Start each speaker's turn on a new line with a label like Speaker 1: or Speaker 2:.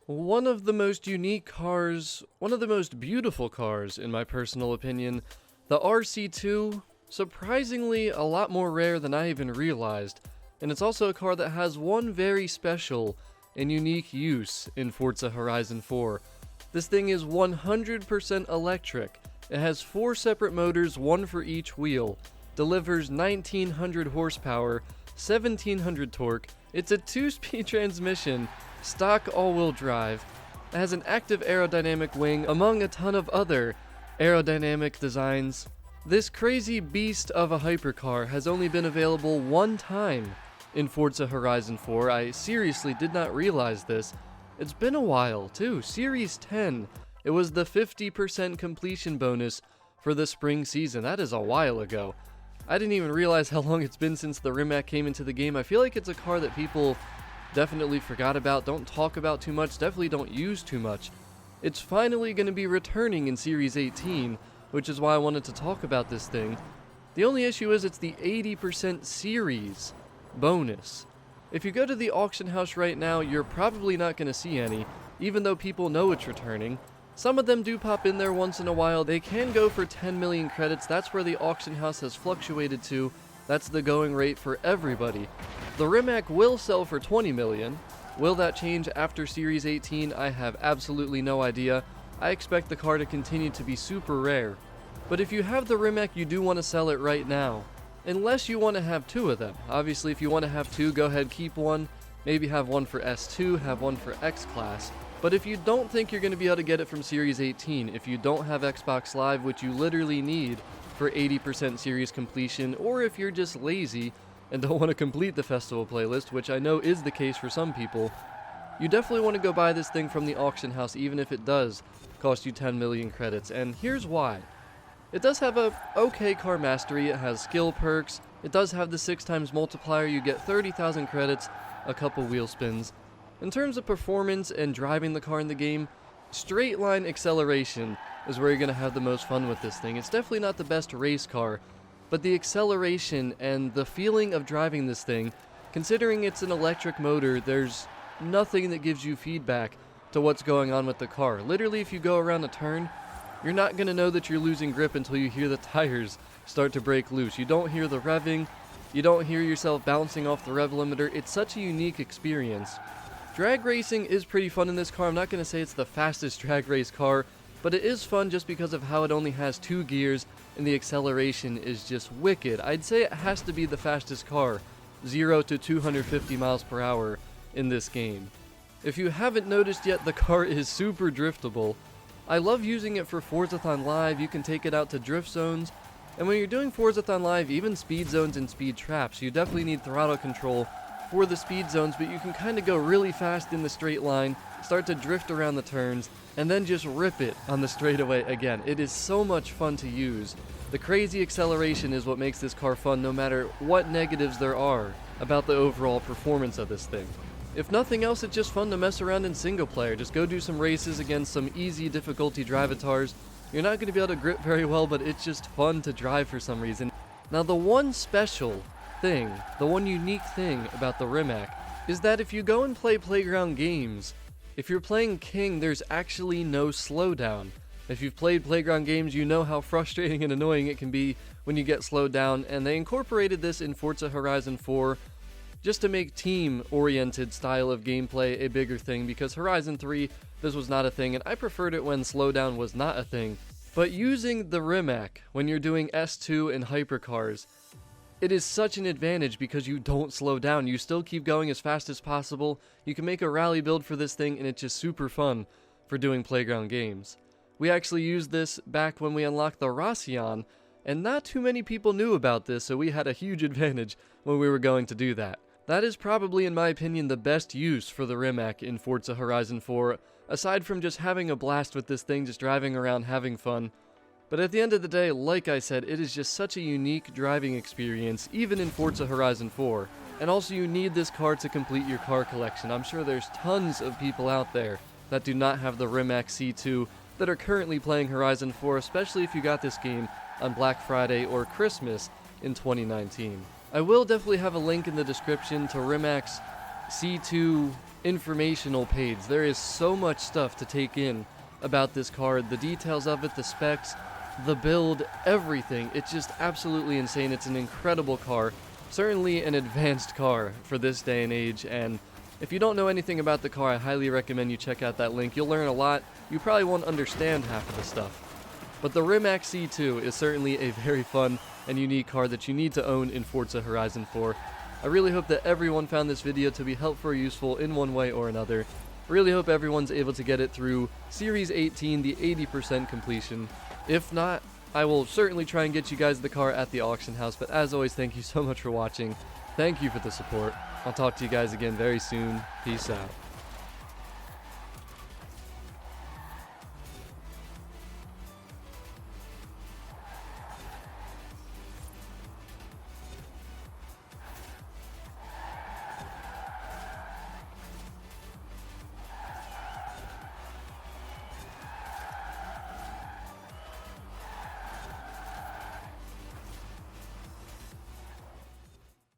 Speaker 1: One of the most unique cars, one of the most beautiful cars, in my personal opinion, the RC2, surprisingly a lot more rare than I even realized, and it's also a car that has one very special and unique use in Forza Horizon 4. This thing is 100% electric. It has 4 separate motors, one for each wheel, delivers 1900 horsepower, 1700 torque, it's a 2-speed transmission, stock all-wheel drive, it has an active aerodynamic wing, among a ton of other aerodynamic designs. This crazy beast of a hypercar has only been available one time in Forza Horizon 4. I seriously did not realize this. It's been a while, too. Series 10. It was the 50% completion bonus for the spring season. That is a while ago. I didn't even realize how long it's been since the Rimac came into the game. I feel like it's a car that people definitely forgot about, don't talk about too much, definitely don't use too much. It's finally going to be returning in Series 18, which is why I wanted to talk about this thing. The only issue is it's the 80% series bonus. If you go to the auction house right now, you're probably not going to see any, even though people know it's returning. Some of them do pop in there once in a while. They can go for 10 million credits. That's where the auction house has fluctuated to. That's the going rate for everybody. The Rimac will sell for 20 million. Will that change after Series 18? I have absolutely no idea. I expect the car to continue to be super rare. But if you have the Rimac, you do want to sell it right now. Unless you want to have 2 of them. Obviously, if you want to have 2, go ahead, keep one. Maybe have one for S2, have one for X-Class. But if you don't think you're going to be able to get it from Series 18, if you don't have Xbox Live, which you literally need for 80% series completion, or if you're just lazy and don't want to complete the festival playlist, which I know is the case for some people, you definitely want to go buy this thing from the auction house, even if it does cost you 10 million credits. And here's why. It does have a okay car mastery, it has skill perks, it does have the 6 times multiplier, you get 30,000 credits, a couple wheel spins. In terms of performance and driving the car in the game, straight line acceleration is where you're going to have the most fun with this thing. It's definitely not the best race car, but the acceleration and the feeling of driving this thing, considering it's an electric motor, there's nothing that gives you feedback to what's going on with the car. Literally, if you go around a turn, you're not going to know that you're losing grip until you hear the tires start to break loose. You don't hear the revving, you don't hear yourself bouncing off the rev limiter. It's such a unique experience. Drag racing is pretty fun in this car. I'm not going to say it's the fastest drag race car, but it is fun just because of how it only has 2 gears and the acceleration is just wicked. I'd say it has to be the fastest car, 0 to 250 miles per hour in this game. If you haven't noticed yet, the car is super driftable. I love using it for Forzathon Live. You can take it out to drift zones, and when you're doing Forzathon Live, even speed zones and speed traps, you definitely need throttle control for the speed zones, but you can kind of go really fast in the straight line, start to drift around the turns, and then just rip it on the straightaway again. It is so much fun to use. The crazy acceleration is what makes this car fun, no matter what negatives there are about the overall performance of this thing. If nothing else, it's just fun to mess around in single player. Just go do some races against some easy difficulty drivatars. You're not going to be able to grip very well, but it's just fun to drive for some reason. Now, the one special thing, the one unique thing about the Rimac is that if you go and play playground games, if you're playing King, there's actually no slowdown. If you've played playground games, you know how frustrating and annoying it can be when you get slowed down, and they incorporated this in Forza Horizon 4 just to make team-oriented style of gameplay a bigger thing, because Horizon 3, this was not a thing, and I preferred it when slowdown was not a thing. But using the Rimac when you're doing S2 and hypercars, it is such an advantage because you don't slow down. You still keep going as fast as possible. You can make a rally build for this thing, and it's just super fun for doing playground games. We actually used this back when we unlocked the Ration, and not too many people knew about this, so we had a huge advantage when we were going to do that. That is probably, in my opinion, the best use for the Rimac in Forza Horizon 4, aside from just having a blast with this thing, just driving around, having fun. But at the end of the day, like I said, it is just such a unique driving experience, even in Forza Horizon 4. And also, you need this car to complete your car collection. I'm sure there's tons of people out there that do not have the Rimac C2 that are currently playing Horizon 4, especially if you got this game on Black Friday or Christmas in 2019. I will definitely have a link in the description to Rimac's C2 informational page. There is so much stuff to take in about this car, the details of it, the specs, the build, everything. It's just absolutely insane. It's an incredible car, certainly an advanced car for this day and age, and if you don't know anything about the car, I highly recommend you check out that link. You'll learn a lot. You probably won't understand half of the stuff. But the Rimac C2 is certainly a very fun and unique car that you need to own in Forza Horizon 4. I really hope that everyone found this video to be helpful or useful in one way or another. I really hope everyone's able to get it through Series 18, the 80% completion. If not, I will certainly try and get you guys the car at the auction house. But as always, thank you so much for watching. Thank you for the support. I'll talk to you guys again very soon. Peace out.